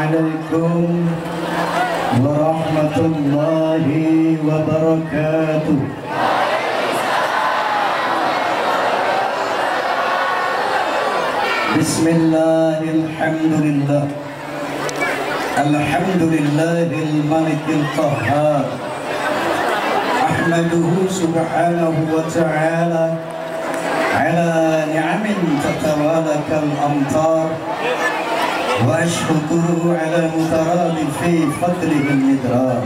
عليكم ورحمة الله وبركاته. بسم الله الحمد لله الحمد لله الملك القهار أحمده سبحانه وتعالى على نعم تتوالى كالأمطار وأشكره على مترادف فضله المدرار.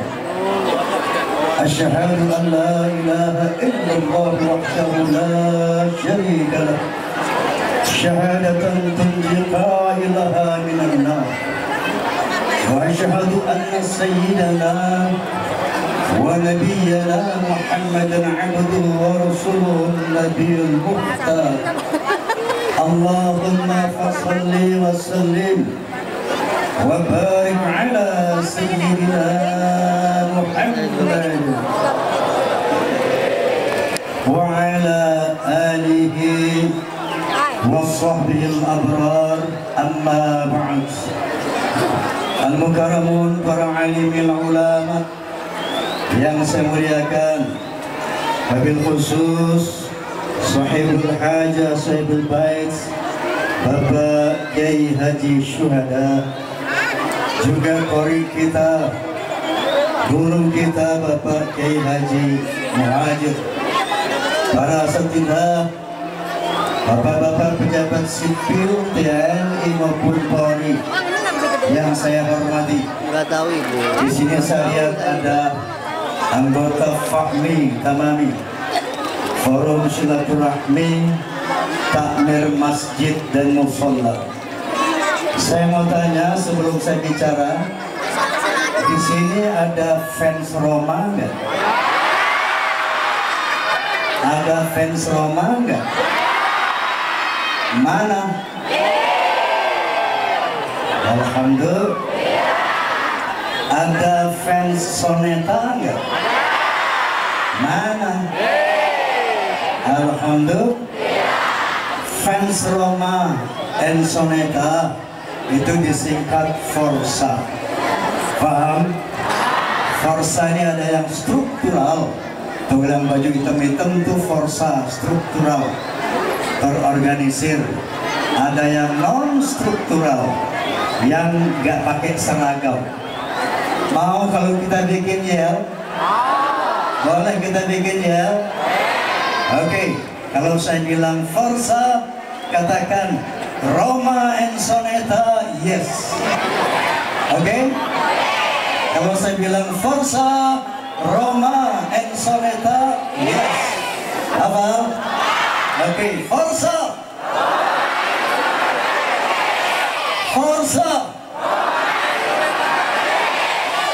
أشهد أن لا إله إلا الله وحده لا شريك له شهادة تنجي قائلها من النار. وأشهد أن سيدنا ونبينا محمدا عبده ورسوله النبي المختار. اللهم فصل وسلم وبارك على سيدنا محمد وعلى آله وصحبه الأبرار. أما بعد. Al-Mukarramun, para alimil ulama yang saya muliakan, wabil khusus Sahibul Hajah, Sahibul Bait, Bapak Kiai Haji Syuhada, juga kori kita, guru kita Bapak Kiai Haji Muhajir, para asatidzah, bapak-bapak pejabat sipil TNI maupun Polri yang saya hormati. Di sini saya lihat ada anggota Fahmi Tamami, Forum Silaturahmi Takmir Masjid dan Musholla. Saya mau tanya sebelum saya bicara, di sini ada fans Roma nggak? Ada fans Roma nggak? Mana? Alhamdulillah. Ada fans Soneta nggak? Mana? Alhamdulillah. Fans Roma and Soneta itu disingkat Forsa. Paham? Forsa ini ada yang struktural. Tuh bilang baju hitam-hitam itu Forsa struktural, terorganisir. Ada yang non struktural, yang nggak pakai seragam. Mau kalau kita bikin yel? Boleh kita bikin yel? Oke, kalau saya bilang Forsa, katakan Roma and Soneta, yes. Oke? Kalau saya bilang Forsa, Roma and Soneta, yes. Apa? Oke, Forsa. Forsa.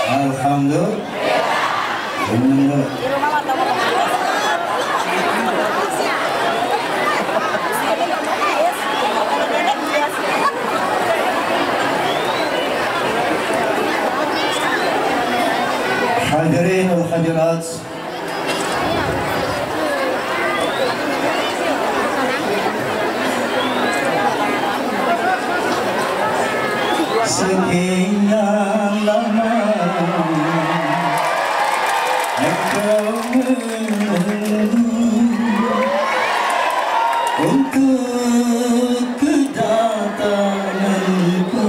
Alhamdulillah. Hadirin wal hadirat, sekian lama engkau menunggu untuk kedatanganku.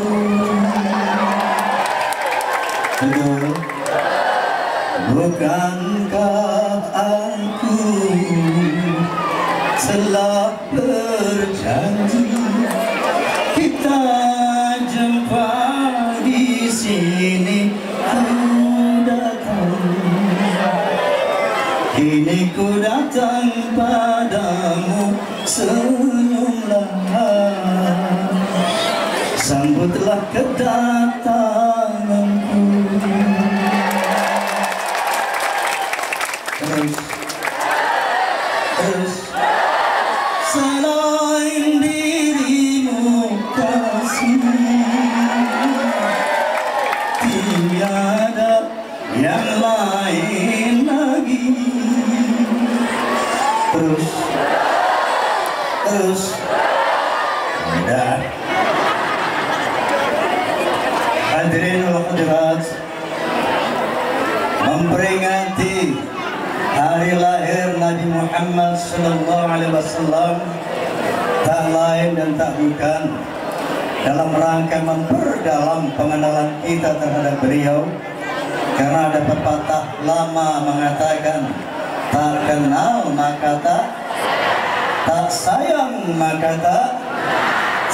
Bukankah aku telah berjanji kita jumpa di sini? Ku datang, kini ku datang padamu, senyumlah, sambutlah kedatanganku. Terus selain dirimu kasih, tiada yang lain lagi. Terus udah. Hadirin wal hadirat, memperingati hari lahir Nabi Muhammad sallallahu alaihi wasallam tak lain dan tak bukan dalam rangka memperdalam pengenalan kita terhadap beliau, karena ada pepatah lama mengatakan tak kenal maka tak sayang maka tak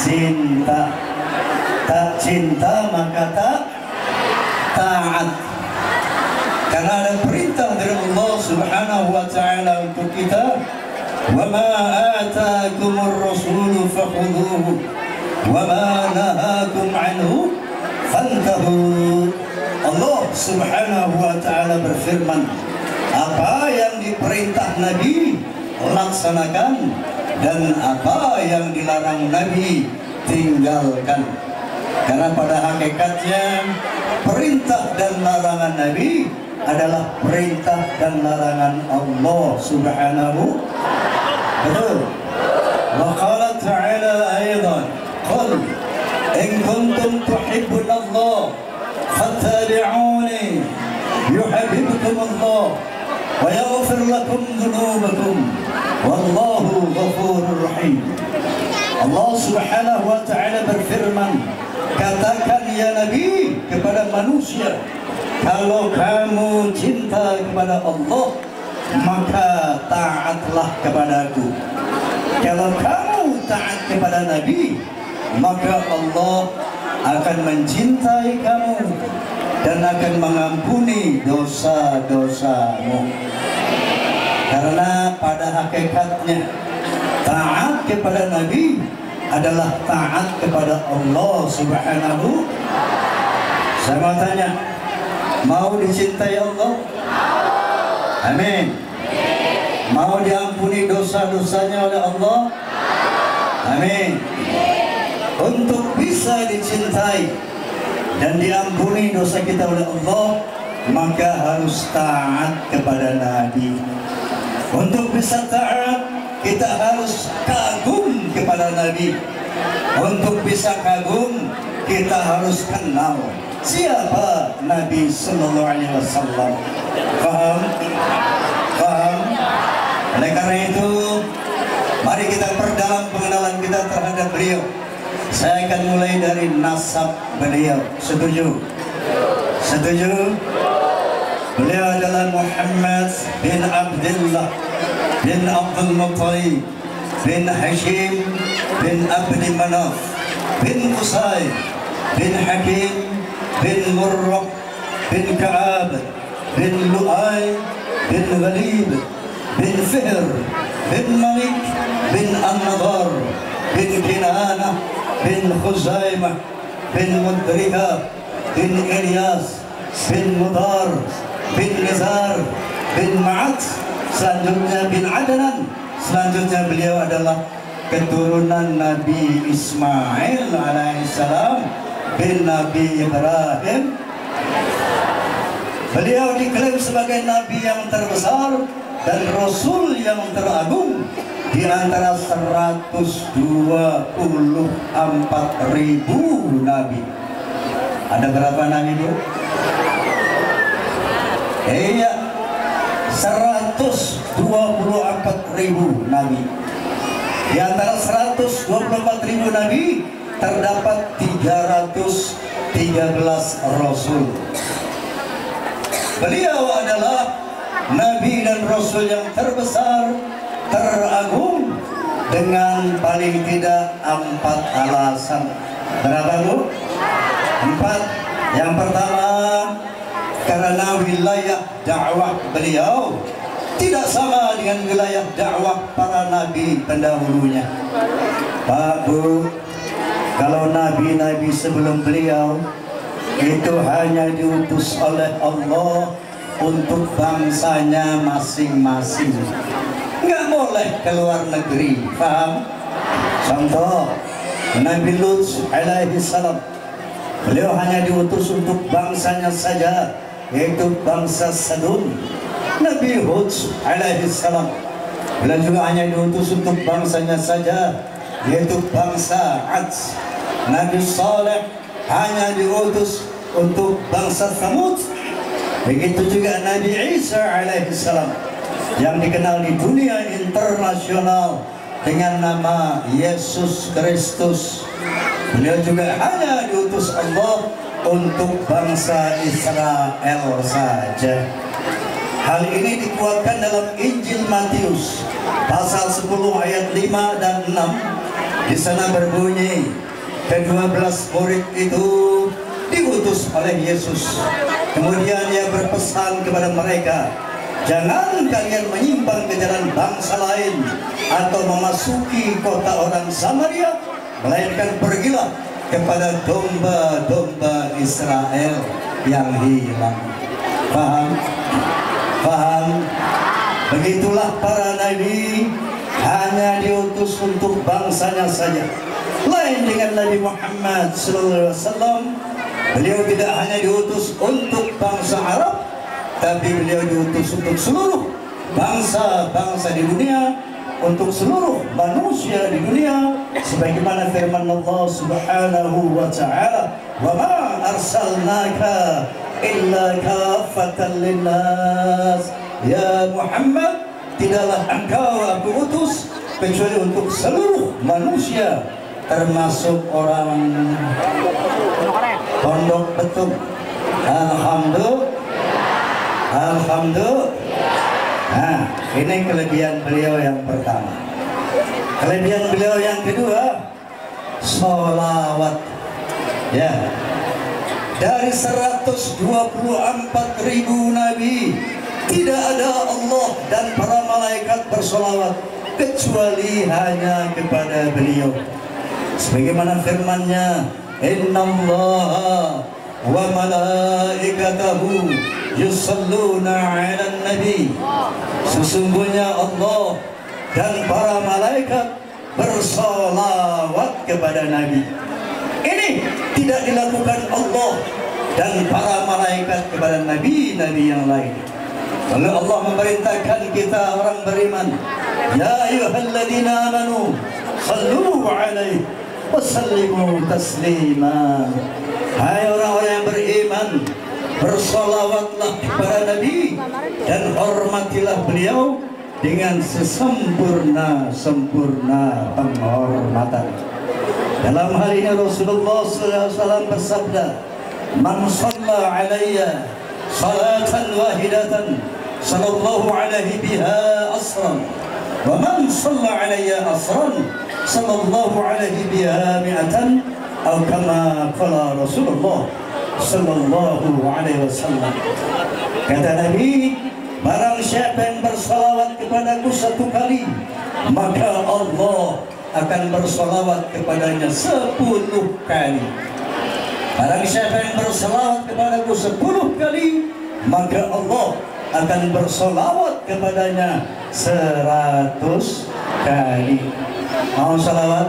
cinta, tak cinta maka tak taat. Karena ada perintah dari Allah Subhanahu wa taala untuk kita, wa ma ataakumur rasulu fakhudhuhu wa ma nahakum anhu fantahu. Allah Subhanahu wa taala berfirman, apa yang diperintah Nabi laksanakan, dan apa yang dilarang Nabi tinggalkan. Karena pada hakikatnya perintah dan larangan Nabi adalah perintah dan larangan Allah Subhanahu. Betul. Wa qala ta'ala aidan, qul in kuntum tuhibbun Allah fattabi'uni yuhibbukum Allah wa yaghfir lakum dhunubakum wallahu ghafurur rahim. Allah Subhanahu wa taala berfirman, katakan ya Nabi kepada manusia, kalau kamu cinta kepada Allah maka taatlah kepadaku. Kalau kamu taat kepada Nabi maka Allah akan mencintai kamu dan akan mengampuni dosa-dosamu. Karena pada hakikatnya taat kepada Nabi adalah taat kepada Allah Subhanahu. Saya mau tanya, mau dicintai Allah? Amin. Mau diampuni dosa-dosanya oleh Allah? Amin. Untuk bisa dicintai dan diampuni dosa kita oleh Allah, maka harus taat kepada Nabi. Untuk bisa taat, kita harus kagum kepada Nabi. Untuk bisa kagum, kita harus kenal siapa Nabi Sallallahu Alaihi Wasallam. Paham? Paham? Oleh karena itu, mari kita perdalam pengenalan kita terhadap beliau. Saya akan mulai dari nasab beliau. Setuju? Setuju? Beliau adalah Muhammad bin Abdullah bin Abdul Muttalib bin Hashim bin Abdi Manaf bin Qusay bin Hakim bin Murrah bin Ka'ab bin Lu'ay bin Ghalib bin Fihr bin Malik bin An-Nadar bin Kinana bin Khuzaimah bin Mudrika bin Ilyas bin Mudar bin Nizar bin Ma'at, selanjutnya bin Adnan. Selanjutnya beliau adalah keturunan Nabi Ismail alaihissalam bin Nabi Ibrahim. Beliau diklaim sebagai Nabi yang terbesar dan Rasul yang teragung di antara 124.000 Nabi. Ada berapa Nabi itu? Iya, 124.000 Nabi. Di antara 124.000 Nabi terdapat 313 Rasul. Beliau adalah Nabi dan Rasul yang terbesar, teragung, dengan paling tidak 4 alasan. Berapa Bu? 4. Yang pertama, karena wilayah dakwah beliau tidak sama dengan wilayah dakwah para nabi pendahulunya. Pak Bu, kalau nabi-nabi sebelum beliau itu hanya diutus oleh Allah untuk bangsanya masing-masing, nggak boleh keluar negeri. Paham? Contoh, Nabi Lut alaihi salam, beliau hanya diutus untuk bangsanya saja, yaitu bangsa Sadum. Nabi Hud alaihi salam, beliau juga hanya diutus untuk bangsanya saja, yaitu bangsa Ad. Nabi Saleh hanya diutus untuk bangsa Tsamud. Begitu juga Nabi Isa alaihissalam yang dikenal di dunia internasional dengan nama Yesus Kristus. Beliau juga hanya diutus Allah untuk bangsa Israel saja. Hal ini dikuatkan dalam Injil Matius pasal 10 ayat 5 dan 6. Di sana berbunyi, ke-12 murid itu diutus oleh Yesus. Kemudian ia berpesan kepada mereka, jangan kalian menyimpang ke jalan bangsa lain atau memasuki kota orang Samaria, melainkan pergilah kepada domba-domba Israel yang hilang. Paham? Paham? Begitulah para nabi hanya diutus untuk bangsanya saja. Lain dengan Nabi Muhammad SAW, beliau tidak hanya diutus untuk bangsa Arab, tapi beliau diutus untuk seluruh bangsa-bangsa di dunia, untuk seluruh manusia di dunia, sebagaimana firman Allah Subhanahu wa ta'ala, wa ma arsalnaka illa kaffatan linnas. Ya Muhammad, tidaklah engkau aku utus kecuali untuk seluruh manusia, termasuk orang pondok betul. Alhamdulillah. Alhamdulillah. Nah, ini kelebihan beliau yang pertama. Kelebihan beliau yang kedua, sholawat. Ya, dari 124.000 nabi, tidak ada Allah dan para malaikat bersolawat kecuali hanya kepada beliau. Sebagaimana firman-Nya, innallaha wa malaikatahu yusalluna 'alan nabi. Sesungguhnya Allah dan para malaikat bersolawat kepada Nabi. Ini tidak dilakukan Allah dan para malaikat kepada nabi-nabi yang lain. Lalu Allah memerintahkan kita orang beriman, ya ayyuhalladzina amanu sallu 'alaihi wa sallimu taslima. Hai orang-orang yang beriman, bersolawatlah kepada Nabi dan hormatilah beliau dengan sesempurna-sempurna penghormatan. Dalam hal ini Rasulullah SAW bersabda, man shalla alayya salatan wahidatan sallallahu alaihi biha asran, wa man shalla alayya asran sallallahu alaihi biha mi'atan, atau kama qala Rasulullah sallallahu alaihi wasallam. Kata Nabi, barang siapa yang bersalawat kepadaku 1 kali, maka Allah akan bersalawat kepadanya 10 kali. Barang siapa yang bersalawat kepadaku 10 kali, maka Allah akan bersalawat kepadanya 100 kali. Mau salawat?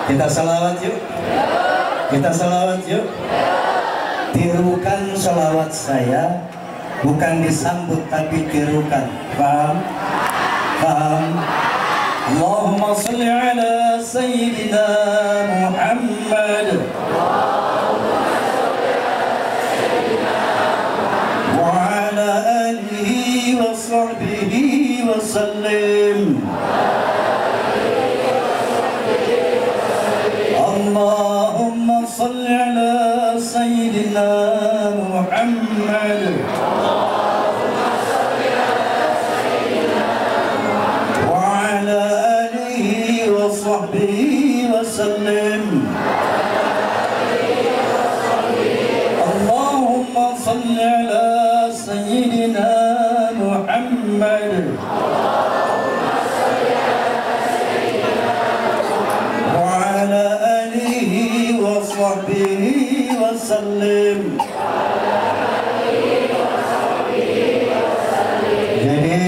Kita salawat yuk. Kita salawat yuk. Tirukan salawat saya, bukan disambut tapi tirukan. Paham? Paham? Allahumma salli ala Sayyidina Muhammad wa ala alihi wa sahbihi wa sallim. Allahumma salli ala Sayyidina Muhammad وسلم. اللهم صل على سيدنا محمد وعلى آله وصحبه وسلم. Jadi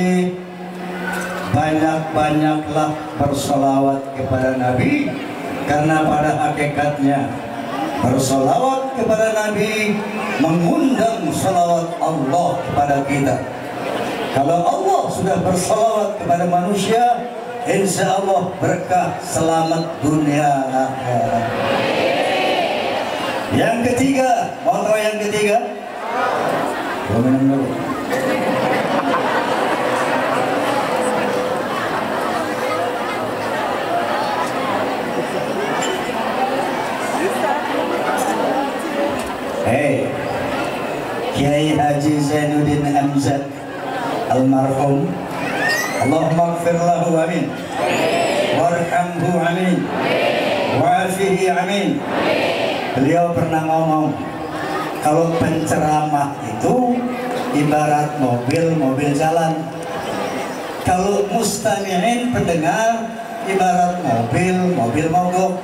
banyak-banyaklah bersolawat kepada Nabi, karena pada hakikatnya bersolawat kepada Nabi mengundang salawat Allah kepada kita. Kalau Allah sudah bersolawat kepada manusia, insya Allah berkah selamat dunia akhirat. Yang ketiga, mau tahu yang ketiga? Minum dulu. Hei, Kiai Haji Zainuddin Amzad almarhum, Allahumma ighfir lahu amin, warhamhu amin, wa'afihi amin. Beliau pernah ngomong, kalau penceramah itu ibarat mobil jalan, kalau mustami'in pendengar ibarat mobil mogok.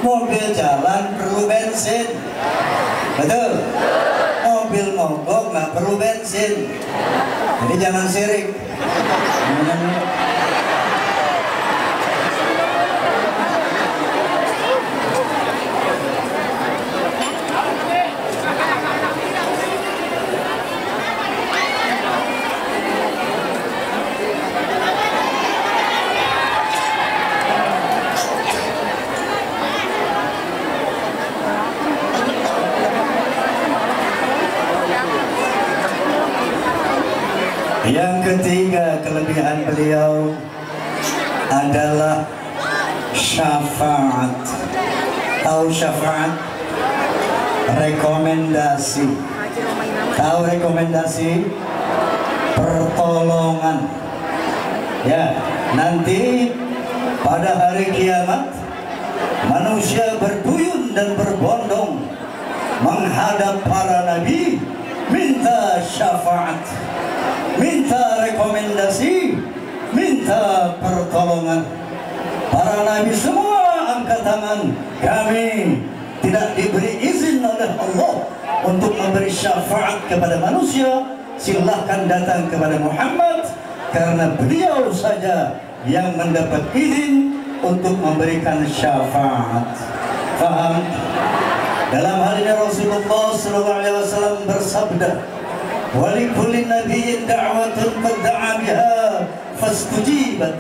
Mobil jalan perlu bensin, betul? Mobil mogok nggak perlu bensin, jadi jangan sirik. Yang ketiga kelebihan beliau adalah syafaat. Tahu syafaat? Rekomendasi. Tahu rekomendasi? Pertolongan. Ya, nanti pada hari kiamat manusia berduyun dan berbondong menghadap para nabi, minta syafaat, minta rekomendasi, minta pertolongan. Para nabi semua angkat tangan. Kami tidak diberi izin oleh Allah untuk memberi syafaat kepada manusia. Silahkan datang kepada Muhammad, karena beliau saja yang mendapat izin untuk memberikan syafaat. Faham? Dalam hal ini Rasulullah SAW bersabda, وَلِكُلِّ نَبِيٍّ دَعْوَةٌ قَدْ دَعَا بِهَا فَاسْتُجِيبَتْ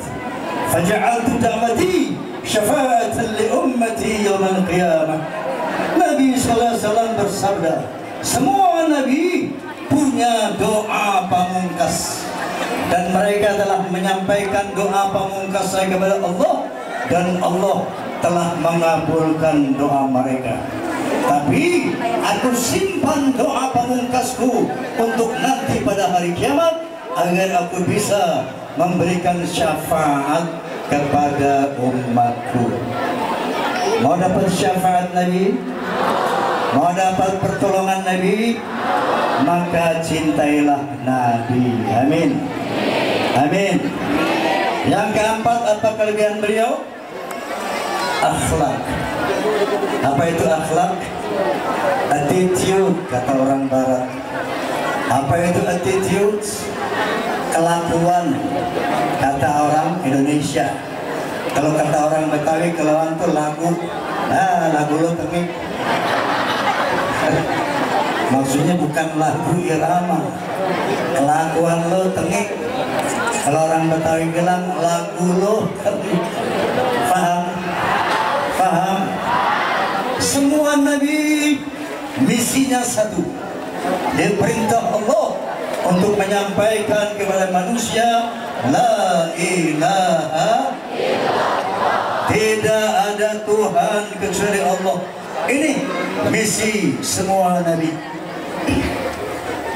فَجَعَلْتُ دَعْوَتِي شَفَاعَةً لِأُمَّتِي يَوْمَ الْقِيَامَةِ. Nabi SAW bersabda, semua nabi punya doa pamungkas, dan mereka telah menyampaikan doa pamungkas kepada Allah, dan Allah telah mengabulkan doa mereka. Tapi aku simpan doa pamungkasku untuk nanti pada hari kiamat, agar aku bisa memberikan syafaat kepada umatku. Mau dapat syafaat Nabi? Mau dapat pertolongan Nabi? Maka cintailah Nabi. Amin. Amin. Yang keempat, apa kelebihan beliau? Akhlak. Apa itu akhlak? Attitude, kata orang barat. Apa itu attitude? Kelakuan, kata orang Indonesia. Kalau kata orang Betawi, kelakuan itu lagu. Nah, lagu lo tengik. Maksudnya bukan lagu irama, kelakuan lo tengik. Kalau orang Betawi bilang lagu lo tengik. Paham? Paham? Semua nabi misinya satu, diperintah Allah untuk menyampaikan kepada manusia la ilaha illallah, tidak ada Tuhan kecuali Allah. Ini misi semua nabi,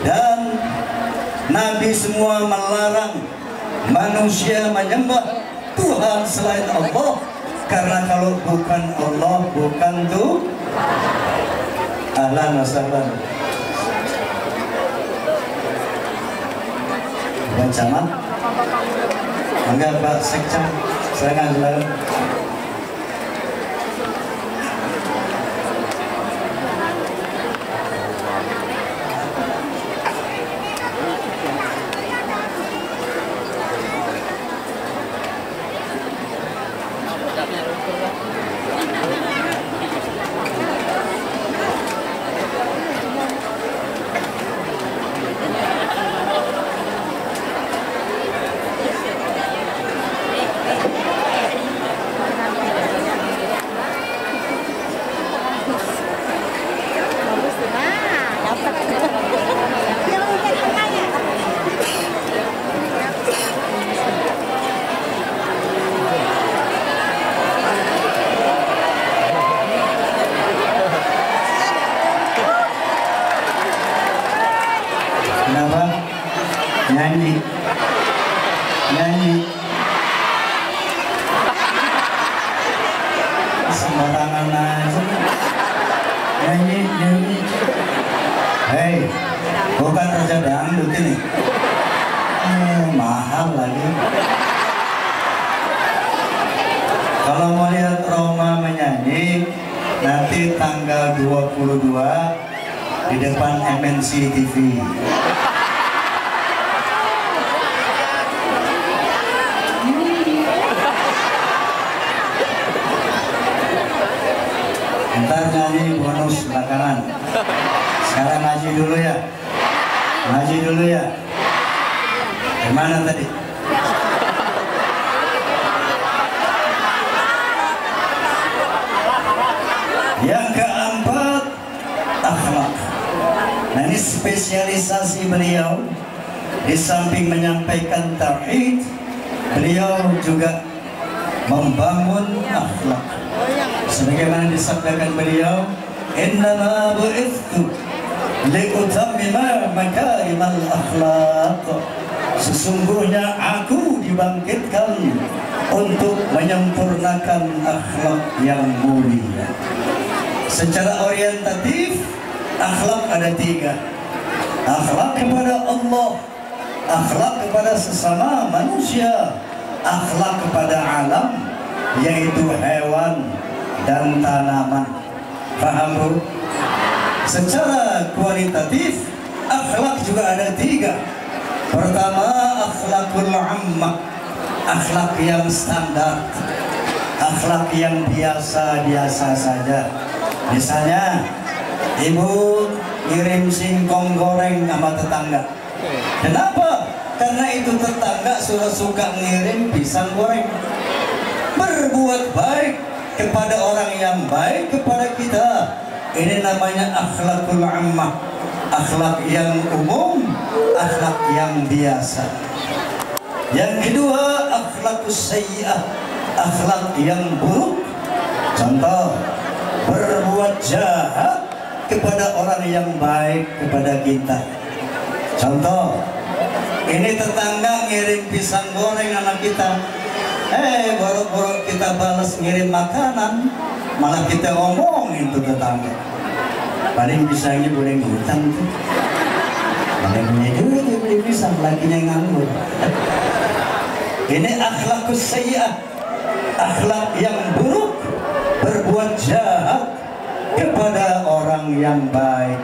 dan nabi semua melarang manusia menyembah Tuhan selain Allah, karena kalau bukan Allah, bukan tuh. Ahlan wa sahlan. Bukan camat? Enggak, Pak Sekcam. Silakan. nyanyi sembarangan aja nyanyi. Hei, bukan raja dangdut ini. Mahal lagi. Kalau mau lihat Roma menyanyi nanti tanggal 22 di depan MNC TV. Ntar nyanyi bonus belakangan. Sekarang ngaji dulu ya. Ngaji dulu ya. Gimana tadi? Yang keempat, akhlak. Nah, ini spesialisasi beliau. Di samping menyampaikan tauhid, beliau juga membangun akhlak. Sebagaimana disabdakan beliau, innama bu'ithtu liutammima makarimal akhlaq. Sesungguhnya aku dibangkitkan untuk menyempurnakan akhlak yang mulia. Secara orientatif, akhlak ada 3. Akhlak kepada Allah, akhlak kepada sesama manusia, akhlak kepada alam, yaitu hewan dan tanaman. Paham bro? Secara kualitatif, akhlak juga ada 3. Pertama, akhlakul ammah, akhlak yang standar, akhlak yang biasa-biasa saja. Misalnya, ibu kirim singkong goreng sama tetangga. Kenapa? Karena itu tetangga suka ngirim pisang goreng. Berbuat baik kepada orang yang baik kepada kita, ini namanya akhlakul ammah, akhlak yang umum, akhlak yang biasa. Yang kedua, akhlakus sayyi'ah, akhlak yang buruk. Contoh, berbuat jahat kepada orang yang baik kepada kita. Contoh, ini tetangga ngirim pisang goreng sama kita. Baru-baru kita balas ngirim makanan, malah kita ngomongin tuh tetangga. Paling pisangnya boleh ngutang tuh. Paling punya duit dia beli pisang, lakinya nganggur. Ini akhlakus sayyi'ah, akhlak yang buruk, berbuat jahat kepada orang yang baik.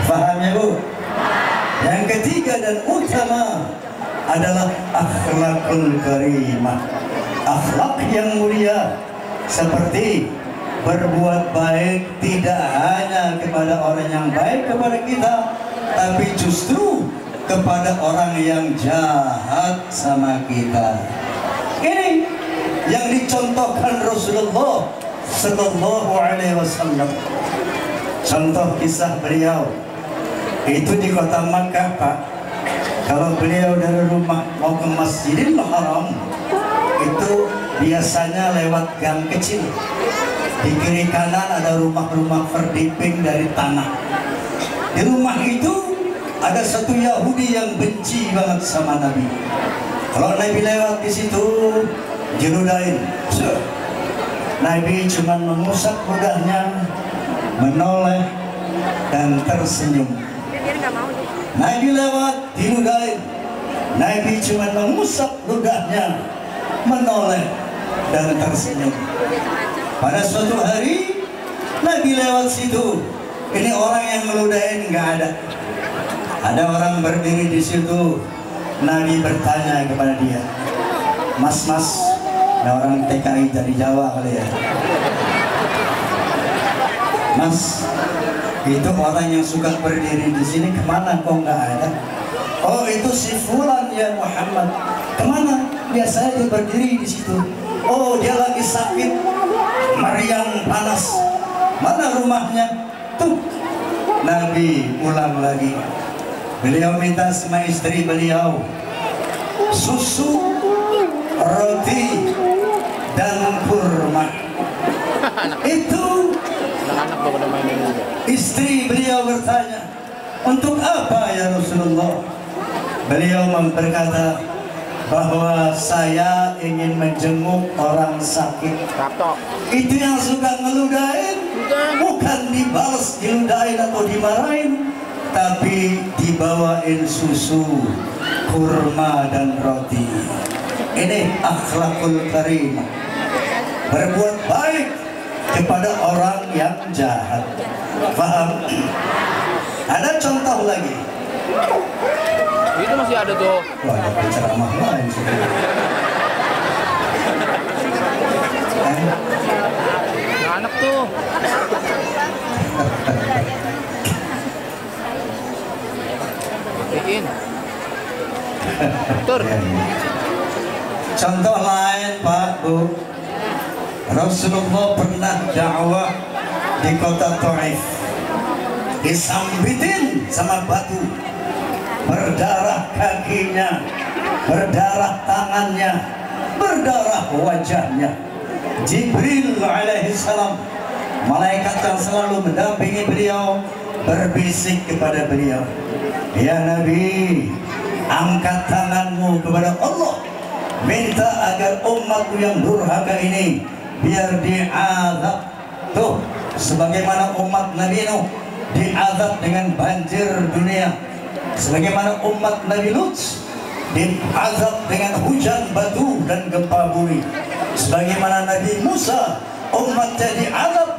Paham ya Bu? Yang ketiga dan utama adalah akhlakul karimah, akhlak yang mulia, seperti berbuat baik tidak hanya kepada orang yang baik kepada kita, tapi justru kepada orang yang jahat sama kita. Ini yang dicontohkan Rasulullah Sallallahu Alaihi Wasallam. Contoh kisah beliau itu di kota Makkah, Pak. Kalau beliau dari rumah mau ke Masjidil Haram, itu biasanya lewat gang kecil. Di kiri kanan ada rumah-rumah verdiping dari tanah. Di rumah itu ada satu Yahudi yang benci banget sama Nabi. Kalau Nabi lewat di situ, diludahin. Nabi cuma mengusap ludahnya, menoleh dan tersenyum. Nabi lewat, diludahin. Nabi cuma mengusap ludahnya, menoleh dan tersenyum. Pada suatu hari Nabi lewat situ, ini orang yang meludahin nggak ada. Ada orang berdiri di situ. Nabi bertanya kepada dia, Mas, ada orang TKI dari Jawa kali ya. Mas, itu orang yang suka berdiri di sini kemana kok nggak ada? Oh, itu si Fulan ya Muhammad. Kemana? Biasanya dia berdiri di situ. Oh, dia lagi sakit, meriang panas. Mana rumahnya? Tuh. Nabi ulang lagi. Beliau minta sama istri beliau susu, roti, dan kurma. Itu istri beliau bertanya, untuk apa ya Rasulullah? Beliau berkata bahwa saya ingin menjenguk orang sakit. Itu yang suka ngeludahin, bukan dibalas, diludahin atau dimarahin, tapi dibawain susu, kurma dan roti. Ini akhlakul karimah, berbuat baik kepada orang yang jahat. Paham? Ada contoh lagi. Itu masih ada tuh. Wah, ada ceramah lain sudah. Anak tuh. Bikin. Tur. Contoh lain, Pak, Bu. Rasulullah pernah dakwah di kota Taif, disambitin sama batu, berdarah kakinya, berdarah tangannya, berdarah wajahnya. Jibril alaihissalam, malaikat yang selalu mendampingi beliau, berbisik kepada beliau, "Ya Nabi, angkat tanganmu kepada Allah, minta agar umatmu yang durhaka ini biar diazab." Tuh, sebagaimana umat Nabi Nuh diazab dengan banjir dunia, sebagaimana umat Nabi Lut diazab dengan hujan batu dan gempa bumi, sebagaimana Nabi Musa umatnya diazab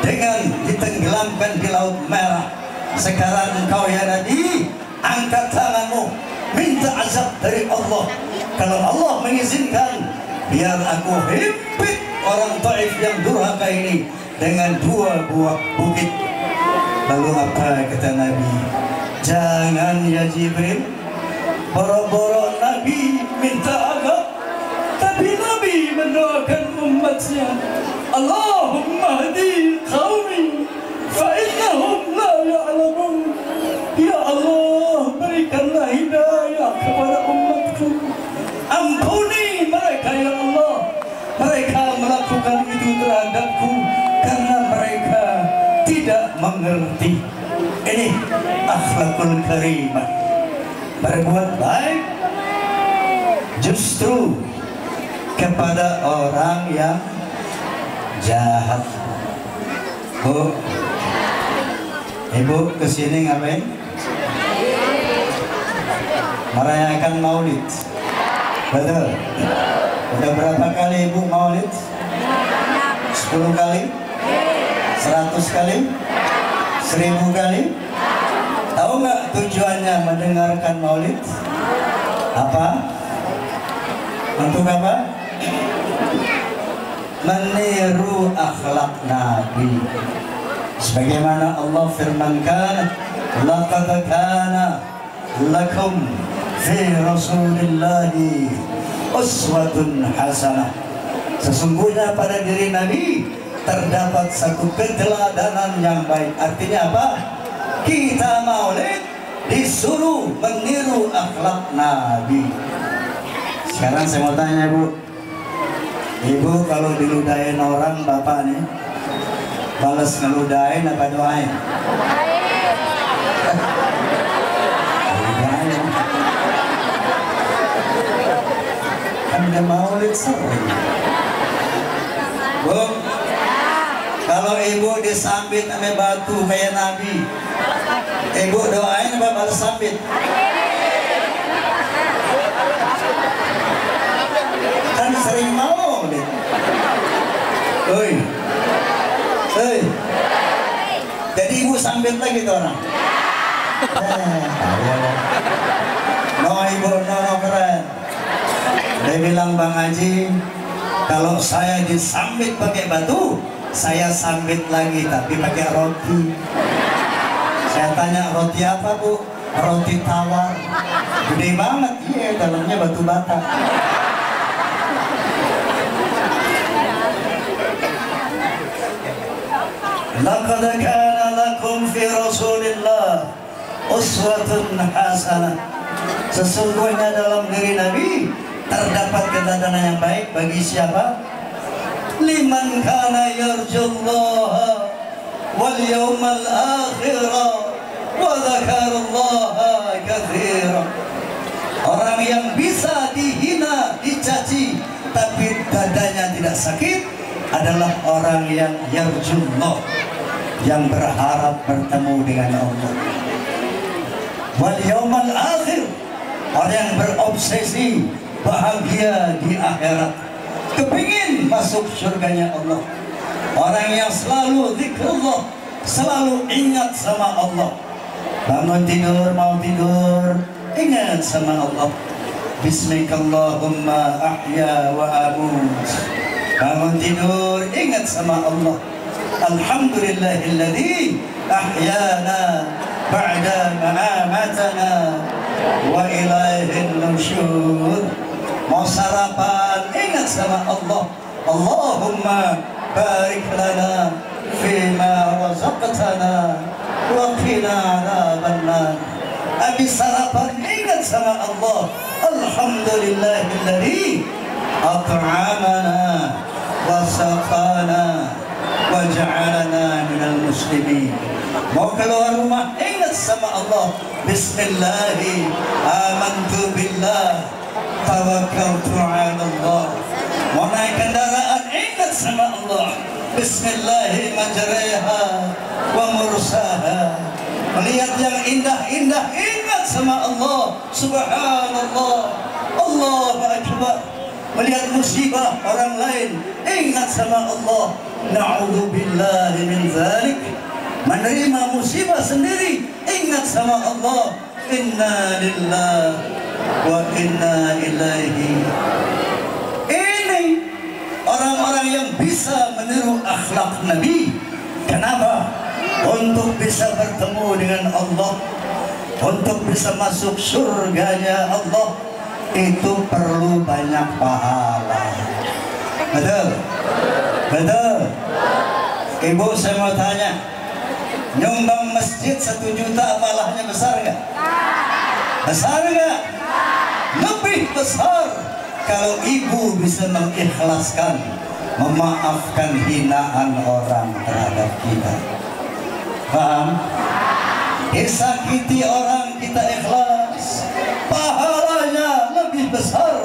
dengan ditenggelamkan di Laut Merah. Sekarang engkau ya Nabi, angkat tanganmu, minta azab dari Allah. Kalau Allah mengizinkan, biar aku himpit orang Taif yang durhaka ini dengan 2 buah bukit. Lalu apa kata Nabi? Jangan ya Jibril, boro-boro Nabi minta azab, tapi Nabi mendoakan umatnya, Allahumma hadi qaumi fa innahum la ya'lamun. Ya Allah, berikanlah hidayah kepada umatku, ampuni mereka ya Allah, mereka melakukan itu terhadapku karena mereka tidak mengerti. Ini akhlakul karimah, berbuat baik justru kepada orang yang jahat. Bu, Ibu kesini ngapain? Merayakan Maulid. Betul? Udah berapa kali Ibu Maulid? 10 kali? 100 kali? 1000 kali? Tahu nggak tujuannya mendengarkan Maulid? Apa? Untuk apa? Meniru akhlak Nabi. Sebagaimana Allah firmankan, laqad kana lakum fi Rasulillahi uswatun hasanah. Sesungguhnya pada diri Nabi terdapat satu keteladanan yang baik. Artinya apa? Kita Maulid disuruh meniru akhlak Nabi. Sekarang saya mau tanya Bu, Ibu kalau diludahin orang Bapak nih, balas ngeludahin apa doain? Ludahin. Kan udah Maulid sering. Bu, kalau Ibu disambit sama batu kayak Nabi, Ibu doain apa balas sambit? Kan sering Maulid. Oi. Hei. Jadi Ibu sambit lagi tuh orang. No Ibu, no keren. Dia bilang Bang Haji, kalau saya disambit pakai batu, saya sambit lagi tapi pakai roti. Saya tanya roti apa Bu? Roti tawar. Gede banget, iya dalamnya batu bata. Laqad kana lakum fi Rasulillah uswatun hasanah. Sesungguhnya dalam diri Nabi terdapat keteladanan yang baik bagi siapa? Liman kana yarjullaha wal yawmal akhirah wa dzakarallaha katsira. Orang yang bisa dihina, dicaci, tapi dadanya tidak sakit adalah orang yang yarjullah, yang berharap bertemu dengan Allah. Wal yaumal akhir, orang yang berobsesi bahagia di akhirat, kepingin masuk surganya Allah. Orang yang selalu zikrullah, selalu ingat sama Allah. Bangun tidur, mau tidur, ingat sama Allah. Bismillahumma ahya wa amut. Bangun tidur, ingat sama Allah. Alhamdulillahilladzi ahyana ba'da ma'amatana wa ilaihin nusyur. Mau sarapan, ingat sama Allah. Allahumma barik lana fima razaqtana wa qina adzabannar. Habis sarapan, ingat sama Allah. Alhamdulillahilladzi at'amana wa saqana wa ja'alana minal muslimin. Mau keluar rumah, ingat sama Allah. Bismillahi amantu billah tawakkaltu 'ala Allah. Mau naik kendaraan, ingat sama Allah. Bismillahi majraha wa mursaha. Melihat yang indah-indah, ingat sama Allah. Subhanallah, Allahu akbar. Melihat musibah orang lain, ingat sama Allah. Na'udzubillahi min dzalik. Menerima musibah sendiri, ingat sama Allah. Inna lillahi wa inna ilaihi. Ini orang-orang yang bisa meniru akhlak Nabi. Kenapa? Untuk bisa bertemu dengan Allah, untuk bisa masuk surganya Allah, itu perlu banyak pahala. Betul? Betul? Ibu, saya mau tanya, nyumbang masjid 1 juta pahalanya besar nggak? Besar nggak? Lebih besar kalau ibu bisa mengikhlaskan, memaafkan hinaan orang terhadap kita. Paham? Disakiti orang kita ikhlas, pahalanya lebih besar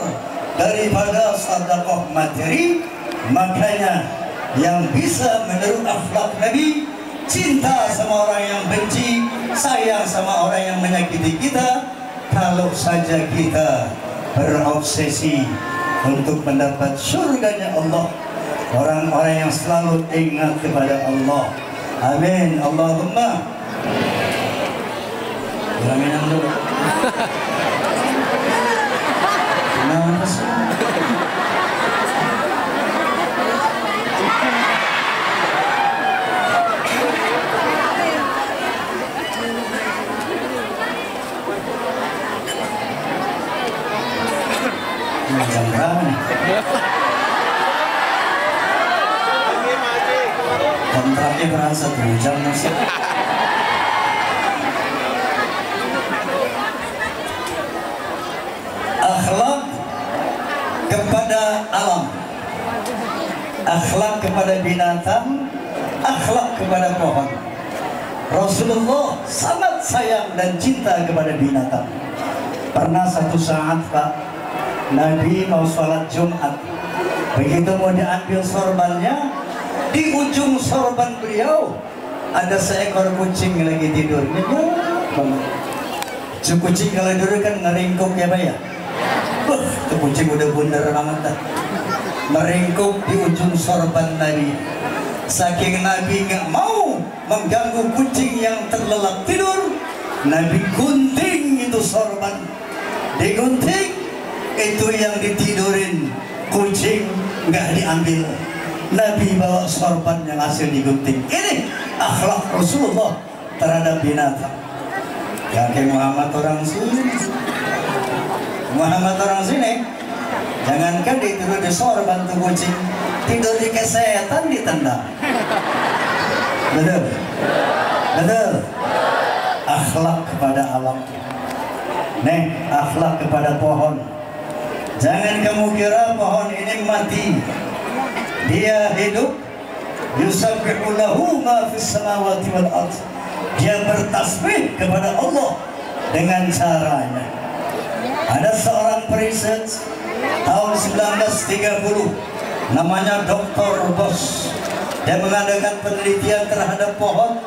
daripada sedekah materi. Makanya yang bisa meniru akhlak Nabi, cinta sama orang yang benci, sayang sama orang yang menyakiti kita, kalau saja kita berobsesi untuk mendapat surganya Allah. Orang-orang yang selalu ingat kepada Allah. Amin. Allahumma. Minum dulu. Jam berapa nih? Kontraknya berasa 1 jam masih. Akhlak kepada alam, akhlak kepada binatang, akhlak kepada pohon. Rasulullah sangat sayang dan cinta kepada binatang. Pernah satu saat, Pak, Nabi mau sholat Jumat. Begitu mau diambil sorbannya, di ujung sorban beliau ada seekor kucing lagi tidur. Kucing kalau tidur kan ngeringkuk ya, Pak ya. Itu kucing udah bundar banget dah. Meringkuk di ujung sorban Nabi. Saking Nabi nggak mau mengganggu kucing yang terlelap tidur, Nabi gunting itu sorban. Digunting, itu yang ditidurin kucing nggak diambil. Nabi bawa sorban yang hasil digunting. Ini akhlak Rasulullah terhadap binatang. Kakek Muhammad orang sini, Muhammad orang sini, jangankan ditidur di sorban tuh kucing, tidur di kesetan ditendang. Betul? Betul? Akhlak kepada alam. Nih, akhlak kepada pohon. Jangan kamu kira pohon ini mati. Dia hidup. Yusabbihu lahu ma fis samawati wal ardh. Dia bertasbih kepada Allah dengan caranya. Ada seorang periset tahun 1930 namanya Dr. Bos. Dia mengadakan penelitian terhadap pohon.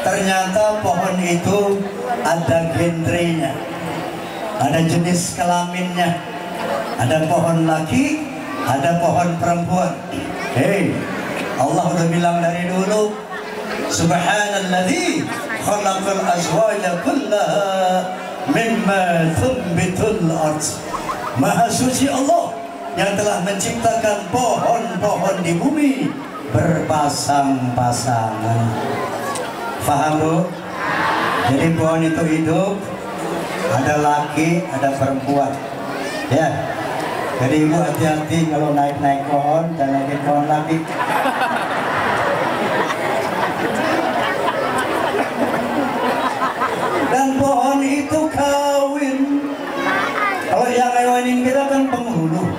Ternyata pohon itu ada genrenya, ada jenis kelaminnya. Ada pohon laki, ada pohon perempuan. Hei, Allah udah bilang dari dulu, Subhanalladzi khalaqal azwaja kullaha mimma tunbitul ard. Maha suci Allah yang telah menciptakan pohon-pohon di bumi berpasang-pasangan. Faham Bu? Jadi pohon itu hidup, ada laki, ada perempuan. Ya. Jadi ibu hati-hati kalau naik-naik pohon, jangan naik pohon lagi. Dan pohon itu kawin. Kalau yang ngawinin kita kan penghulu.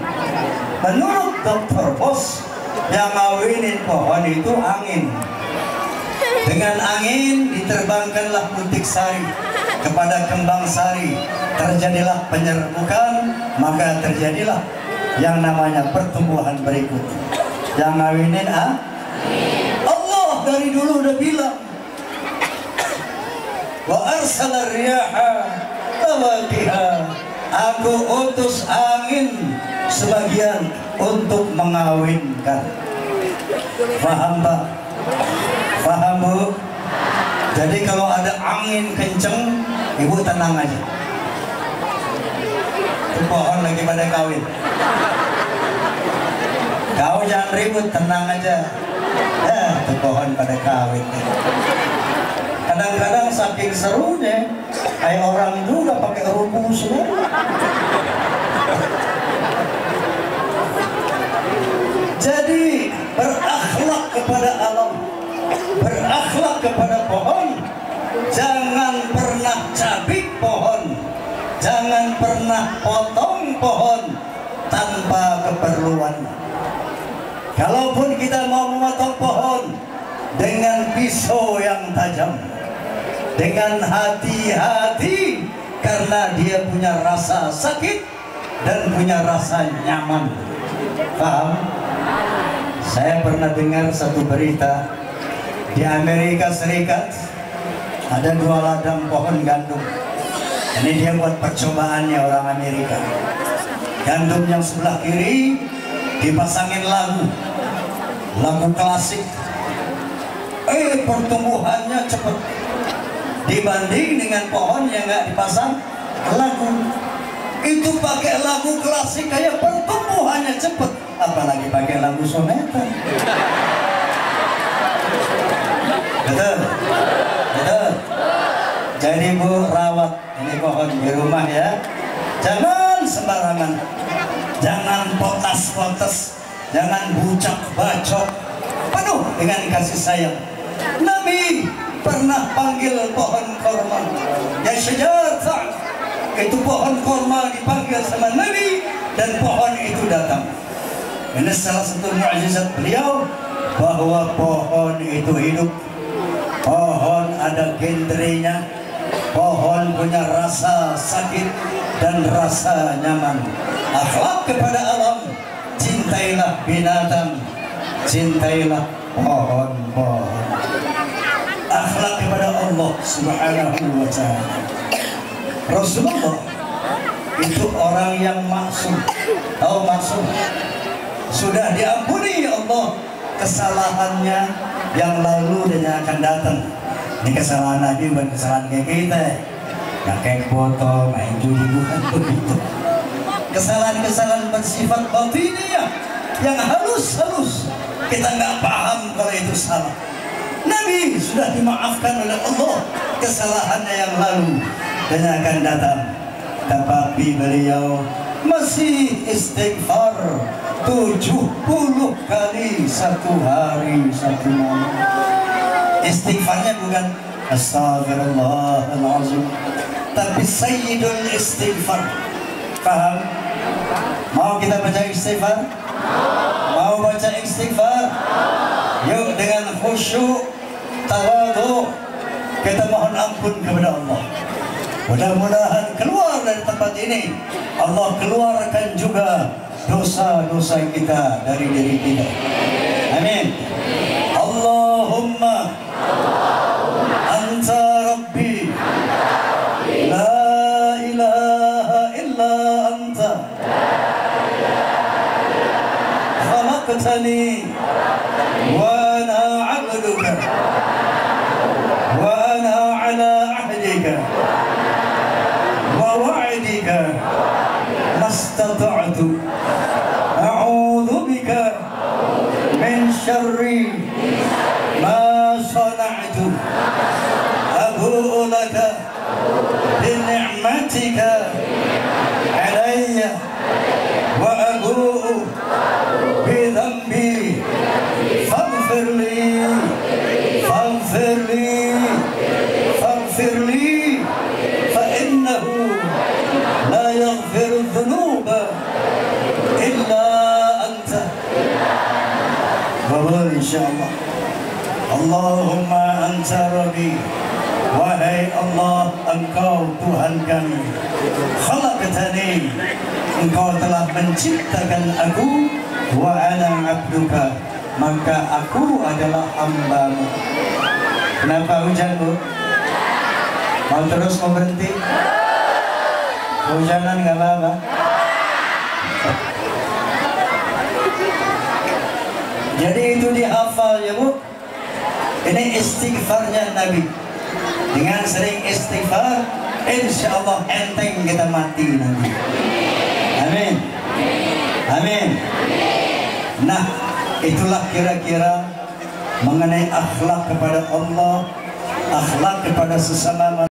Menurut Dr. Bos, yang ngawinin pohon itu angin. Dengan angin diterbangkanlah butik sari kepada kembang sari. Terjadilah penyerbukan, maka terjadilah yang namanya pertumbuhan berikut. Yang ngawinin Allah dari dulu udah bilang, wa arsala riyaha tawaqiha, aku utus angin sebagian untuk mengawinkan. Paham Pak? Paham Bu? Jadi kalau ada angin kenceng, ibu tenang aja. Itu pohon lagi pada kawin. Kau jangan ribut, tenang aja. Ya, itu pohon pada kawin. Kadang-kadang saking serunya, kayak orang juga pakai rumus ya. Jadi berakhlak kepada alam, berakhlak kepada pohon. Jangan pernah cabik pohon, jangan pernah potong pohon tanpa keperluan. Kalaupun kita mau memotong pohon dengan pisau yang tajam, dengan hati-hati, karena dia punya rasa sakit dan punya rasa nyaman. Paham? Saya pernah dengar satu berita di Amerika Serikat ada 2 ladang pohon gandum. Ini dia buat percobaannya orang Amerika. Gandum yang sebelah kiri dipasangin lagu klasik. Pertumbuhannya cepat dibanding dengan pohon yang nggak dipasang lagu. Itu pakai lagu klasik kayak pertumbuhannya cepat, apalagi pakai lagu soneta. Betul? Betul? Jadi Bu, rawat ini pohon di rumah ya. Jangan sembarangan, jangan potas-potas, jangan bucak-bacok, penuh dengan kasih sayang. Nabi pernah panggil pohon korma, ya syajar. Itu pohon korma dipanggil sama Nabi dan pohon itu datang. Ini salah satu mukjizat beliau, bahwa pohon itu hidup. Pohon ada genrenya, pohon punya rasa sakit dan rasa nyaman. Akhlak kepada alam, cintailah binatang, cintailah pohon-pohon. Akhlak kepada Allah Subhanahu wa ta'ala. Rasulullah itu orang yang maksum. Tahu maksum? Sudah diampuni Allah kesalahannya yang lalu dan yang akan datang. Ini kesalahan Nabi, bukan kesalahan kayak kita. Yang kayak foto, main judi, bukan begitu. Kesalahan-kesalahan bersifat batiniyah yang halus-halus, kita nggak paham kalau itu salah. Nabi sudah dimaafkan oleh Allah kesalahannya yang lalu dan yang akan datang. Tapi beliau masih istighfar 70 kali satu hari satu malam. Istighfarnya bukan astagfirullahaladzim, tapi sayyidul istighfar. Paham? Mau kita baca istighfar? Mau baca istighfar? Yuk dengan khusyuk, tawadhu, kita mohon ampun kepada Allah. Mudah-mudahan keluar dari tempat ini Allah keluarkan juga dosa-dosa kita dari diri kita. Amin. Allahumma anta rabbi la ilaha illa anta khalaqtani wa ana 'abduka wa ana 'ala ahdika wa wa'dika mastata'tu a'udzu bika min syarri ma sana'tu abu'u laka bi ni'matika 'alayya wa abu'u bi dhanbi faghfir li fa innahu la yaghfiru dhunuba illa anta. Bapak insyaallah. Allahumma anta rabbi, wahai Allah, engkau Tuhan kami. Khalaqtani, engkau telah menciptakan aku. Wa ana 'abduka, maka aku adalah hamba-Mu. Kenapa hujan, Bu? Mau terus mau berhenti? Hujanan nggak apa-apa. Jadi itu dihafal ya, Bu. Ini istighfarnya Nabi. Dengan sering istighfar, insya Allah enteng kita mati nanti. Amin. Amin. Nah, itulah kira-kira mengenai akhlak kepada Allah, akhlak kepada sesama manusia.